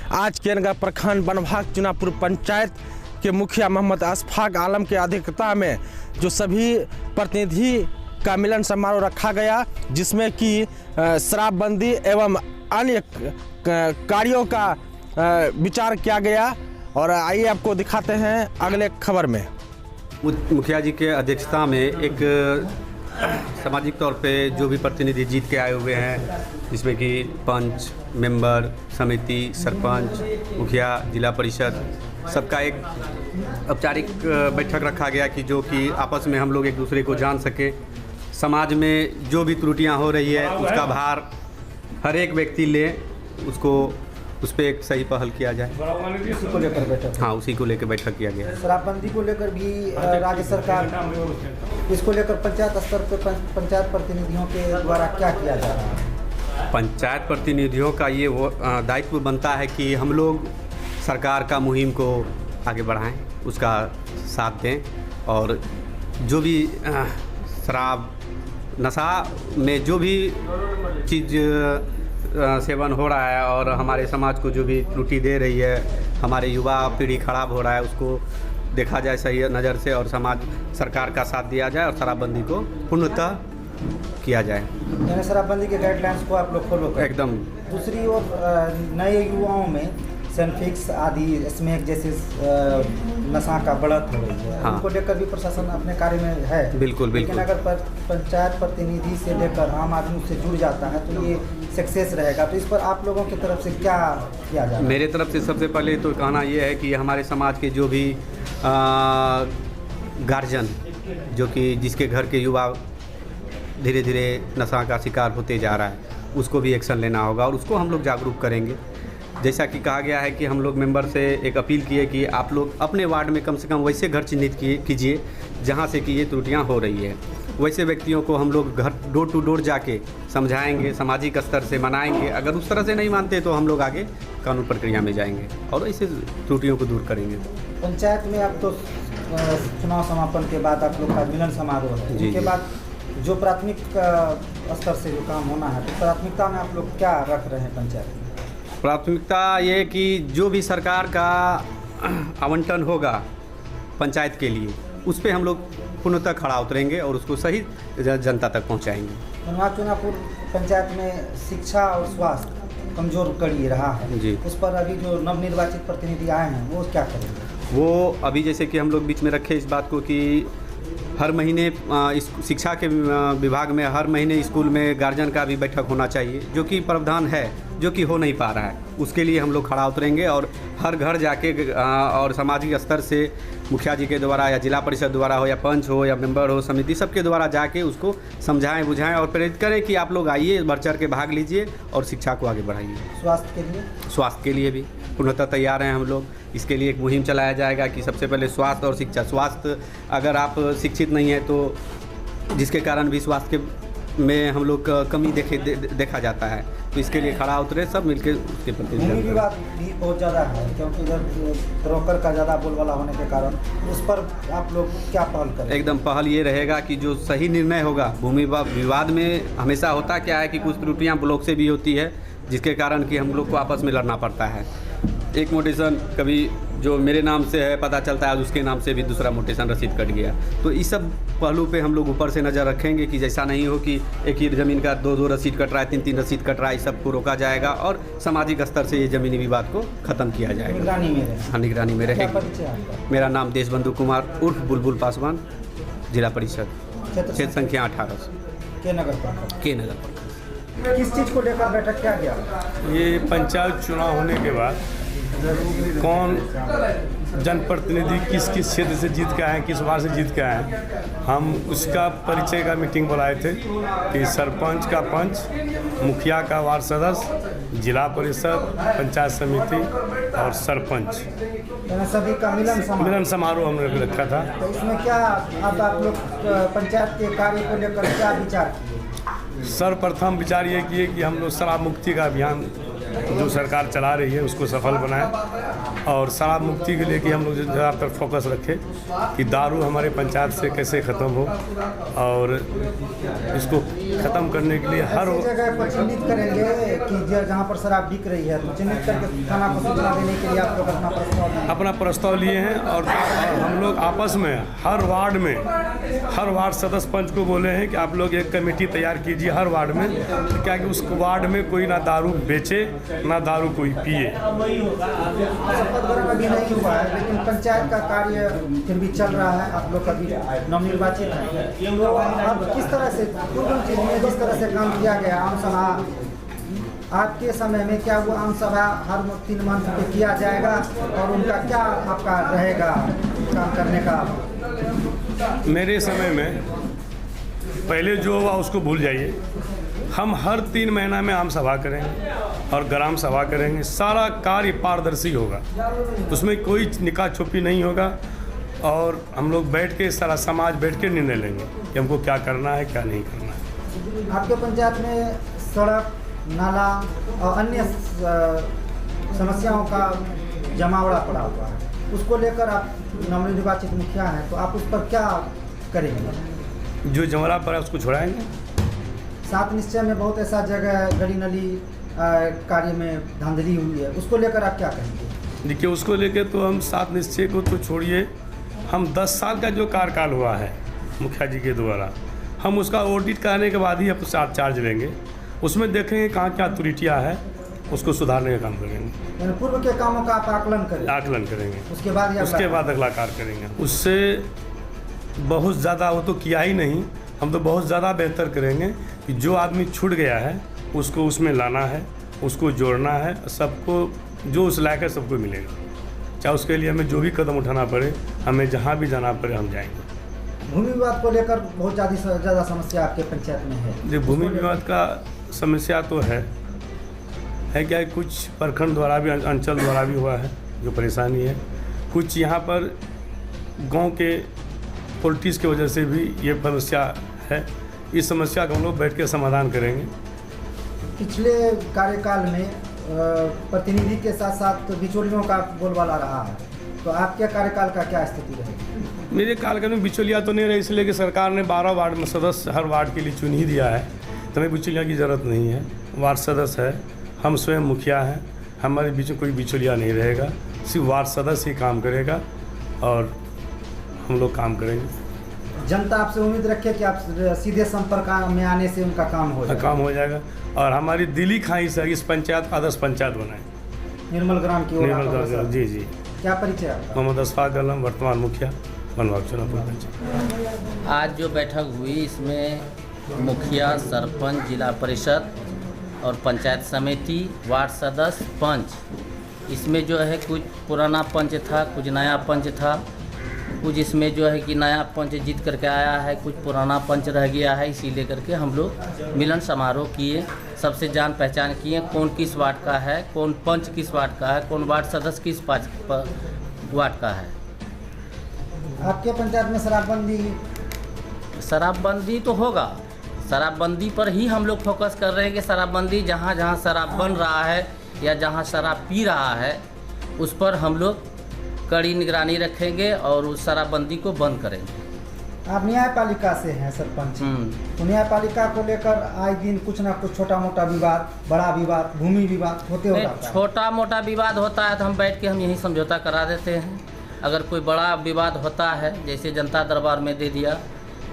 आज के नगर प्रखंड बनभाग चुनापुर पंचायत के मुखिया मोहम्मद अशफाक आलम के अध्यक्षता में जो सभी प्रतिनिधि का मिलन समारोह रखा गया, जिसमें कि शराबबंदी एवं अन्य कार्यों का विचार किया गया। और आइए आपको दिखाते हैं अगले खबर में। मुखिया जी के अध्यक्षता में एक सामाजिक तौर पे जो भी प्रतिनिधि जीत के आए हुए हैं, जिसमें कि पंच, मेंबर, समिति, सरपंच, मुखिया, जिला परिषद, सबका एक औपचारिक बैठक रखा गया कि जो कि आपस में हम लोग एक दूसरे को जान सके। समाज में जो भी त्रुटियां हो रही है उसका भार हर एक व्यक्ति ले, उसको उस पर एक सही पहल किया जाए। उसी को लेकर बैठक, हाँ, उसी को लेकर बैठक किया गया। शराबबंदी को लेकर भी राज्य सरकार, इसको लेकर पंचायत स्तर पर पंचायत प्रतिनिधियों के द्वारा क्या किया जा रहा है? पंचायत प्रतिनिधियों का ये वो दायित्व बनता है कि हम लोग सरकार का मुहिम को आगे बढ़ाएं, उसका साथ दें, और जो भी शराब नशा में जो भी चीज़ सेवन हो रहा है और हमारे समाज को जो भी त्रुटि दे रही है, हमारे युवा पीढ़ी खराब हो रहा है, उसको देखा जाए सही नज़र से और समाज सरकार का साथ दिया जाए और शराबबंदी को पूर्णतः किया जाए। यानी शराबबंदी के गाइडलाइंस को आप लोग फॉलो करें। एकदम। दूसरी ओर नए युवाओं में सेनफिक्स आदि स्मैक जैसे नशा का बढ़त हो रही है, हाँ। उनको लेकर भी प्रशासन अपने कार्य में है। बिल्कुल बिल्कुल। लेकिन अगर पंचायत प्रतिनिधि से लेकर आम आदमी उससे जुड़ जाता है तो ये सक्सेस रहेगा। तो इस पर आप लोगों की तरफ से क्या किया जाए? मेरे तरफ से सबसे पहले तो कहना ये है कि हमारे समाज के जो भी गार्जियन, जो कि जिसके घर के युवा धीरे धीरे नशा का शिकार होते जा रहा है, उसको भी एक्शन लेना होगा और उसको हम लोग जागरूक करेंगे। जैसा कि कहा गया है कि हम लोग मेंबर से एक अपील किए कि आप लोग अपने वार्ड में कम से कम वैसे घर चिन्हित कीजिए जहां से कि ये त्रुटियां हो रही है। वैसे व्यक्तियों को हम लोग घर डोर टू डोर जाके समझाएंगे, सामाजिक स्तर से मनाएंगे। अगर उस तरह से नहीं मानते तो हम लोग आगे कानून प्रक्रिया में जाएंगे और ऐसे त्रुटियों को दूर करेंगे। पंचायत में अब तो चुनाव समापन के बाद आप लोग का मिलन समारोह है, उसके बाद जो प्राथमिक स्तर से जो काम होना है, तो प्राथमिकता में आप लोग क्या रख रहे हैं पंचायत में? प्राथमिकता ये कि जो भी सरकार का आवंटन होगा पंचायत के लिए, उस पर हम लोग पूर्णतः खड़ा उतरेंगे और उसको सही जनता तक पहुंचाएंगे। बनभाग चुनापुर पंचायत में शिक्षा और स्वास्थ्य कमजोर कड़ी रहा है जी। उस पर अभी जो नवनिर्वाचित प्रतिनिधि आए हैं वो क्या करेंगे? वो अभी जैसे कि हम लोग बीच में रखे इस बात को कि हर महीने इस शिक्षा के विभाग में हर महीने स्कूल में गार्जियन का भी बैठक होना चाहिए, जो कि प्रावधान है, जो कि हो नहीं पा रहा है। उसके लिए हम लोग खड़ा उतरेंगे और हर घर जाके और सामाजिक स्तर से मुखिया जी के द्वारा या जिला परिषद द्वारा हो या पंच हो या मेंबर हो, समिति, सबके द्वारा जाके उसको समझाएं, बुझाएं और प्रेरित करें कि आप लोग आइए, बढ़ चढ़ के भाग लीजिए और शिक्षा को आगे बढ़ाइए। स्वास्थ्य के लिए भी पूर्णतः तैयार हैं हम लोग। इसके लिए एक मुहिम चलाया जाएगा कि सबसे पहले स्वास्थ्य और शिक्षा। स्वास्थ्य अगर आप शिक्षित नहीं है तो जिसके कारण भी स्वास्थ्य में हम लोग कमी देखा जाता है, तो इसके लिए खड़ा उतरे सब मिलकर उसके प्रति। भूमि विवाद भी बहुत ज़्यादा है क्योंकि इधर ब्रोकर का ज़्यादा बोलबाला होने के कारण उस पर आप लोग क्या पहल करें? एकदम पहल ये रहेगा कि जो सही निर्णय होगा, भूमि विवाद में हमेशा होता क्या है कि कुछ त्रुटियाँ ब्लॉक से भी होती है, जिसके कारण कि हम लोग को आपस में लड़ना पड़ता है। एक मोटेशन कभी जो मेरे नाम से है पता चलता है उसके नाम से भी दूसरा मोटेशन रसीद कट गया। तो इस सब पहलू पे हम लोग ऊपर से नज़र रखेंगे कि जैसा नहीं हो कि एक ही ज़मीन का दो रसीद कट रहा है, तीन रसीद कट रहा है। इस सब को रोका जाएगा और सामाजिक स्तर से ये ज़मीनी विवाद को ख़त्म किया जाएगा। निगरानी में रहेगा। मेरा नाम देशबंधु कुमार उर्फ बुलबुल पासवान, जिला परिषद, क्षेत्र संख्या 18 के नगर। किस चीज़ को लेकर बैठक क्या गया? ये पंचायत चुनाव होने के बाद कौन जनप्रतिनिधि किस किस क्षेत्र से जीत के आए हैं, किस वार्ड से जीत के आए हैं, हम उसका परिचय का मीटिंग बुलाए थे कि सरपंच का पंच, मुखिया का वार्ड सदस्य, जिला परिषद, पंचायत समिति और सरपंच, सभी का मिलन समारोह हमने रखा था। तो इसमें क्या अब आप लोग पंचायत के कार्य को लेकर क्या विचार किए? सर्वप्रथम विचार ये किए कि हम लोग शराब मुक्ति का अभियान जो सरकार चला रही है उसको सफल बनाएं और शराब मुक्ति के लिए कि हम लोग ज़्यादातर फोकस रखें कि दारू हमारे पंचायत से कैसे ख़त्म हो और इसको ख़त्म करने के लिए हर ऐसी जगह पर चिन्हित करेंगे कि जहाँ पर शराब बिक रही है तो चिन्हित करके थाना को सूचना देने के लिए आप लोग अपना प्रस्ताव लिए हैं और हम लोग आपस में हर वार्ड सदस्य पंच को बोले हैं कि आप लोग एक कमेटी तैयार कीजिए हर वार्ड में, क्या कि उस वार्ड में कोई ना दारू बेचे ना दारू कोई पिए। शपथ ग्रहण अभी नहीं हुआ है लेकिन पंचायत का कार्य फिर भी चल रहा है, आप लोग का भी नवनिर्वाचित है, तो अब किस तरह से पूर्व चीज में जिस तरह से काम किया गया आम सभा आपके समय में, क्या वो आम सभा हर 3 मंथ पे किया जाएगा और उनका क्या आपका रहेगा काम करने का? मेरे समय में पहले जो हुआ उसको भूल जाइए, हम हर 3 महीना में आम सभा करेंगे और ग्राम सभा करेंगे, सारा कार्य पारदर्शी होगा, उसमें कोई निकाह छुपी नहीं होगा और हम लोग बैठ के सारा समाज बैठ के निर्णय लेंगे कि हमको क्या करना है क्या नहीं करना है। आपके पंचायत में सड़क, नाला और अन्य समस्याओं का जमावड़ा पड़ा हुआ है, उसको लेकर आप नवनिर्वाचित मुखिया हैं तो आप उस पर क्या करेंगे? जो जमावड़ा पड़ा उसको छुड़ाएंगे। 7 निश्चय में बहुत ऐसा जगह है गली नली कार्य में धांधली हुई है, उसको लेकर आप क्या कहेंगे? देखिए उसको लेकर तो हम 7 निश्चय को तो छोड़िए, हम 10 साल का जो कार्यकाल हुआ है मुखिया जी के द्वारा, हम उसका ऑडिट कराने के बाद ही अब चार्ज लेंगे, उसमें देखेंगे कहाँ क्या त्रुटियाँ है, उसको सुधारने का काम करेंगे। यानी पूर्व के कामों का आप आकलन करेंगे, उसके बाद अगला कार्य करेंगे। उससे बहुत ज़्यादा वो तो किया ही नहीं, हम तो बहुत ज़्यादा बेहतर करेंगे कि जो आदमी छूट गया है उसको उसमें लाना है, उसको जोड़ना है, सबको जो उस लायक है सबको मिलेगा, चाहे उसके लिए हमें जो भी कदम उठाना पड़े, हमें जहाँ भी जाना पड़े हम जाएंगे। भूमि विवाद को लेकर बहुत ज़्यादा समस्या आपके पंचायत में है? जो भूमि विवाद का समस्या तो है क्या, कुछ प्रखंड द्वारा भी अंचल द्वारा भी हुआ है जो परेशानी है, कुछ यहाँ पर गांव के पॉलिटिक्स की वजह से भी ये समस्या है, इस समस्या का हम लोग बैठ के समाधान करेंगे। पिछले कार्यकाल में प्रतिनिधि के साथ साथ बिचौलियों का बोलबाला रहा है, तो आपके कार्यकाल का क्या स्थिति रहेगी? मेरे कार्यकाल में बिचौलिया तो नहीं रहे, इसलिए कि सरकार ने 12 वार्ड में सदस्य हर वार्ड के लिए चुन ही दिया है, तो हमें बिचौलिया की ज़रूरत नहीं है। वार्ड सदस्य है, हम स्वयं मुखिया हैं, हमारे बीच में कोई बिचौलिया नहीं रहेगा, सिर्फ वार्ड सदस्य ही काम करेगा और हम लोग काम करेंगे। जनता आपसे उम्मीद रखे कि आप सीधे संपर्क में आने से उनका काम हो जाएगा और हमारी दिली ख्वाहिश है इस पंचायत आदर्श पंचायत बनाए, निर्मल ग्राम की ओर। जी। क्या परिचय आपका? मोहम्मद अशफाक आलम, वर्तमान मुखिया बनवाग चुनापुर पंचायत। आज जो बैठक हुई इसमें मुखिया, सरपंच, जिला परिषद और पंचायत समिति, वार्ड सदस्य, पंच, इसमें जो है कुछ पुराना पंच था, कुछ नया पंच था, कुछ इसमें जो है कि नया पंच जीत करके आया है, कुछ पुराना पंच रह गया है, इसी लेकर के हम लोग मिलन समारोह किए, सबसे जान पहचान किए, कौन किस वार्ड का है, कौन पंच किस वार्ड का है, कौन वार्ड सदस्य किस वार्ड का है। आपके पंचायत में शराबबंदी तो होगा, शराबबंदी पर ही हम लोग फोकस कर रहे हैं कि शराबबंदी जहाँ जहाँ शराब बन रहा है या जहाँ शराब पी रहा है उस पर हम लोग कड़ी निगरानी रखेंगे और उस शराबबंदी को बंद करेंगे। आप न्यायपालिका से हैं सरपंच, तो न्यायपालिका को लेकर आए दिन कुछ ना कुछ छोटा मोटा विवाद, बड़ा विवाद, भूमि विवाद होते हो जाता है। छोटा मोटा विवाद होता है तो हम बैठ के हम यही समझौता करा देते हैं। अगर कोई बड़ा विवाद होता है जैसे जनता दरबार में दे दिया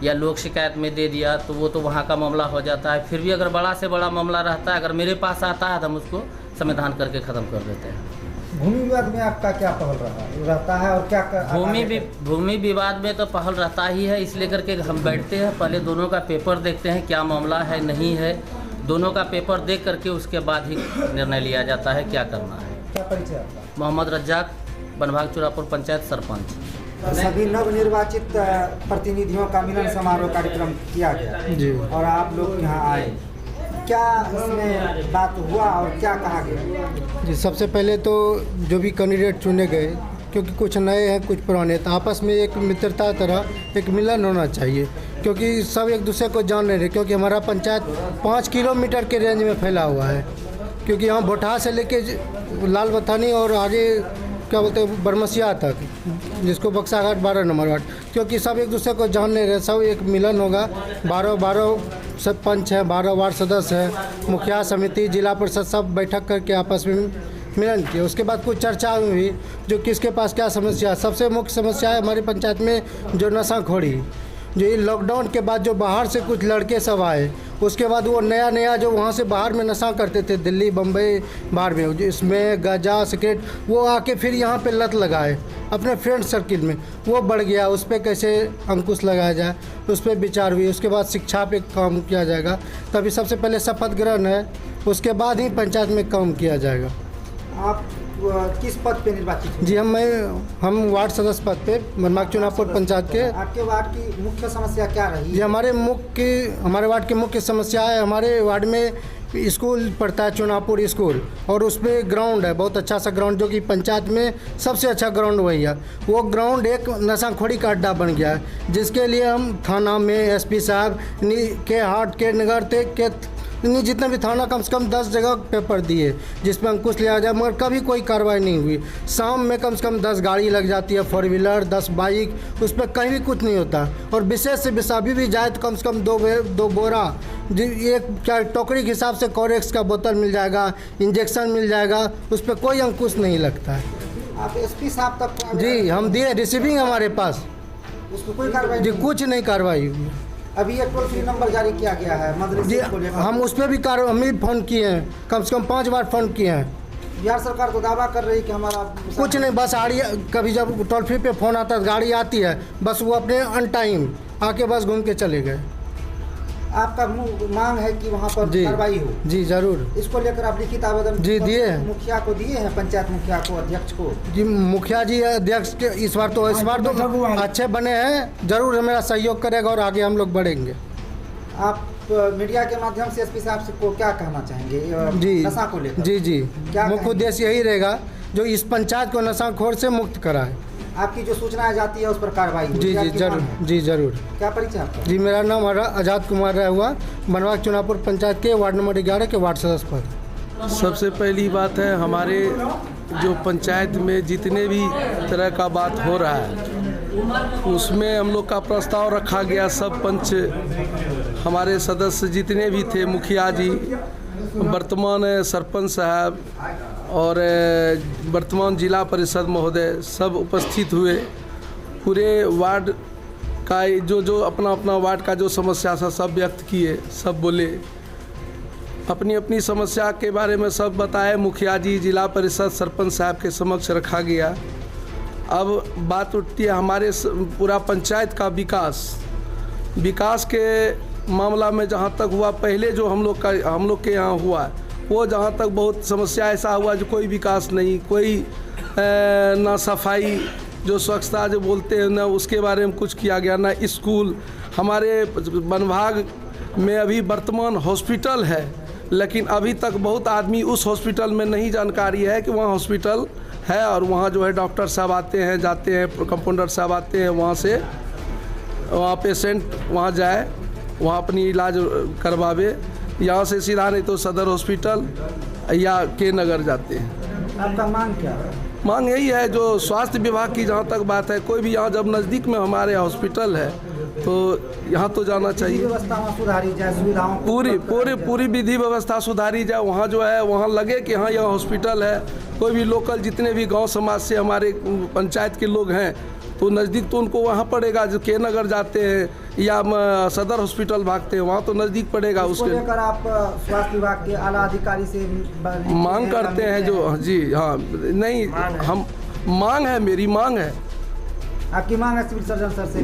या लोक शिकायत में दे दिया तो वो तो वहाँ का मामला हो जाता है। फिर भी अगर बड़ा से बड़ा मामला रहता है, अगर मेरे पास आता है तो हम उसको समाधान करके ख़त्म कर देते हैं। भूमि विवाद में आपका क्या पहल रहता है और क्या भूमि विवाद में तो पहल रहता ही है, इसलिए करके हम बैठते हैं, पहले दोनों का पेपर देखते हैं क्या मामला है नहीं है, दोनों का पेपर देख करके उसके बाद ही निर्णय लिया जाता है क्या करना है। क्या परिचय आपका? मोहम्मद रज्जाक, बनभाग चूरापुर पंचायत सरपंच। सभी नवनिर्वाचित प्रतिनिधियों का मिलन समारोह कार्यक्रम किया गया जी, और आप लोग यहाँ आए, क्या इसमें बात हुआ और क्या कहा गया? जी, सबसे पहले तो जो भी कैंडिडेट चुने गए, क्योंकि कुछ नए हैं कुछ पुराने, तो आपस में एक मित्रता तरह एक मिलन होना चाहिए, क्योंकि सब एक दूसरे को जान नहीं रहे, क्योंकि हमारा पंचायत 5 किलोमीटर के रेंज में फैला हुआ है, क्योंकि यहाँ भोटाहा से लेके लाल बथानी और आगे क्या बोलते हैं बरमसिया तक, जिसको बक्सा घाट 12 नंबर वार्ड, क्योंकि सब एक दूसरे को जान नहीं रहे, सब एक मिलन होगा। 12 सरपंच हैं, 12 वार्ड सदस्य हैं, मुखिया समिति, जिला परिषद सब बैठक करके आपस में मिलन किया। उसके बाद कुछ चर्चा हुई जो किसके पास क्या समस्या है। सबसे मुख्य समस्या है हमारी पंचायत में जो नशाखोरी, जो ये लॉकडाउन के बाद जो बाहर से कुछ लड़के सब आए, उसके बाद वो नया जो वहाँ से बाहर में नशा करते थे, दिल्ली बम्बई बाहर में, इसमें गांजा सिगरेट, वो आके फिर यहाँ पे लत लगाए अपने फ्रेंड सर्किल में, वो बढ़ गया। उस पर कैसे अंकुश लगाया जाए, उस पर विचार हुई। उसके बाद शिक्षा पे काम किया जाएगा। तभी सबसे पहले शपथ ग्रहण है, उसके बाद ही पंचायत में काम किया जाएगा। आप किस पद पे निर्वाचित हैं? जी हम वार्ड सदस्य पद पे मनमाग चुनापुर पंचायत के। आपके वार्ड की मुख्य समस्या क्या रही? जी हमारे वार्ड की मुख्य समस्या है, हमारे वार्ड में स्कूल पड़ता है चुनापुर स्कूल, और उस पर ग्राउंड है, बहुत अच्छा सा ग्राउंड, जो कि पंचायत में सबसे अच्छा ग्राउंड वही है। वो ग्राउंड एक नशाखोरी का अड्डा बन गया है, जिसके लिए हम थाना में एसपी साहब के हाट के नगर के जितने भी थाना कम से कम 10 जगह पेपर दिए जिसमें अंकुश लिया जाए, मगर कभी कोई कार्रवाई नहीं हुई। शाम में कम से कम 10 गाड़ी लग जाती है, 4 व्हीलर 10 बाइक, उस पर कहीं भी कुछ नहीं होता। और विशेष से विशेष अभी भी जाए तो कम से कम 2 बोरा, एक क्या टोकरी के हिसाब से कोरेक्स का बोतल मिल जाएगा, इंजेक्शन मिल जाएगा, उस पर कोई अंकुश नहीं लगता है। आप एसपी साहब तक? जी हम दिए, रिसीविंग हमारे पास, उस पर कोई कार्रवाई? जी कुछ नहीं कार्रवाई हुई। अभी एक टोल फ्री नंबर जारी किया गया है मदरसे को लेकर, हम उस पर भी हम भी फ़ोन किए हैं, कम से कम 5 बार फ़ोन किए हैं। बिहार सरकार तो दावा कर रही है कि हमारा कुछ नहीं, बस आ रही है। कभी जब टोल फ्री पे फ़ोन आता है, गाड़ी आती है, बस वो अपने अन टाइम आके बस घूम के चले गए। आपका मांग है कि वहाँ पर कार्रवाई हो? जी जरूर। इसको लेकर आप लिखित आवेदन जी दिए हैं, मुखिया को दिए हैं, पंचायत मुखिया को, अध्यक्ष को? जी मुखिया जी अध्यक्ष के इस बार तो अच्छे बने हैं, जरूर मेरा सहयोग करेगा और आगे हम लोग बढ़ेंगे। आप मीडिया के माध्यम से एसपी साहब को क्या कहना चाहेंगे जी नशा को लेकर? जी मुख्य उद्देश्य यही रहेगा जो इस पंचायत को नशाखोर से मुक्त कराए। आपकी जो सूचनाएं जाती है उस पर कार्रवाई? जी जरूर। क्या परिचय आपका? जी मेरा नाम आज़ाद कुमार रहा हुआ, मनमाग चुनापुर पंचायत के वार्ड नंबर 11 के वार्ड सदस्य पद। सबसे पहली बात है, हमारे जो पंचायत में जितने भी तरह का बात हो रहा है उसमें हम लोग का प्रस्ताव रखा गया। सब पंच हमारे सदस्य जितने भी थे, मुखिया जी, वर्तमान सरपंच साहब और वर्तमान जिला परिषद महोदय सब उपस्थित हुए। पूरे वार्ड का जो अपना अपना वार्ड का जो समस्या था सब व्यक्त किए, सब बोले, अपनी अपनी समस्या के बारे में सब बताए। मुखिया जी, जिला परिषद, सरपंच साहब के समक्ष रखा गया। अब बात उठती है हमारे पूरा पंचायत का विकास के मामला में। जहाँ तक हुआ पहले जो हम लोग के यहाँ हुआ, वो जहाँ तक बहुत समस्या ऐसा हुआ जो कोई विकास नहीं, कोई ना सफाई, जो स्वच्छता जो बोलते हैं ना उसके बारे में कुछ किया गया, ना स्कूल। हमारे वनभाग में अभी वर्तमान हॉस्पिटल है, लेकिन अभी तक बहुत आदमी उस हॉस्पिटल में नहीं जानकारी है कि वहाँ हॉस्पिटल है, और वहाँ जो है डॉक्टर साहब आते हैं, जाते हैं, कंपाउंडर साहब आते हैं, वहाँ पेशेंट वहाँ जाए, वहाँ अपनी इलाज करवावे। यहाँ से सीधा नहीं तो सदर हॉस्पिटल या के नगर जाते हैं। आपका मांग क्या है? मांग यही है, जो स्वास्थ्य विभाग की जहाँ तक बात है, कोई भी यहाँ जब नज़दीक में हमारे हॉस्पिटल है तो यहाँ तो जाना चाहिए। व्यवस्था सुधारी जाए, सुविधाओं पूरी विधि व्यवस्था सुधारी जाए। वहाँ जो है वहाँ लगे कि हाँ यहाँ हॉस्पिटल है। कोई भी लोकल जितने भी गांव समाज से हमारे पंचायत के लोग हैं तो नज़दीक तो उनको वहाँ पड़ेगा। जो के नगर जाते हैं या सदर हॉस्पिटल भागते हैं वहाँ तो नज़दीक पड़ेगा। उसके लेकर आप स्वास्थ्य विभाग के आला अधिकारी से मांग करते हैं जो जी हाँ नहीं हम मांग है, मेरी मांग है। आपकी मांग है सिविल सर्जन सर से?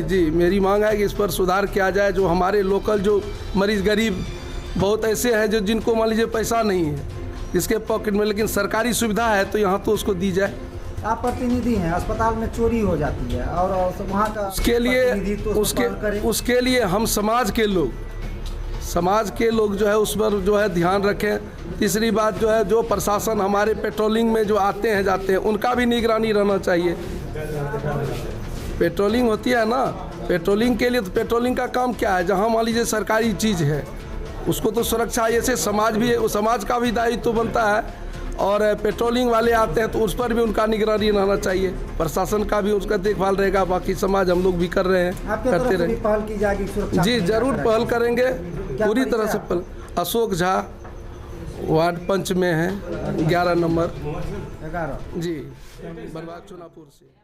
जी मेरी मांग है कि इस पर सुधार किया जाए। जो हमारे लोकल जो मरीज गरीब बहुत ऐसे हैं जो जिनको मान लीजिए पैसा नहीं है जिसके पॉकेट में, लेकिन सरकारी सुविधा है तो यहाँ तो उसको दी जाए। आप प्रतिनिधि हैं, अस्पताल में चोरी हो जाती है और वहाँ का उसके लिए हम समाज के लोग जो है उस पर जो है ध्यान रखें। तीसरी बात जो है, जो प्रशासन हमारे पेट्रोलिंग में जो आते हैं जाते हैं उनका भी निगरानी रहना चाहिए। पेट्रोलिंग होती है ना, पेट्रोलिंग के लिए तो पेट्रोलिंग का काम क्या है, जहाँ मान लीजिए सरकारी चीज़ है उसको तो सुरक्षा ऐसे समाज भी समाज का भी दायित्व तो बनता है, और पेट्रोलिंग वाले आते हैं तो उस पर भी उनका निगरानी रहना चाहिए, प्रशासन का भी उसका देखभाल रहेगा, बाकी समाज हम लोग भी कर रहे हैं, आपके करते तरफ से भी रहें। पहल की जाएगी सुरक्षा? जी जरूर पहल करेंगे, पूरी तरह से परिचय पहल। अशोक झा, वार्ड पंच में है, 11 नंबर। 11 जी, बरबाग चुनापुर से।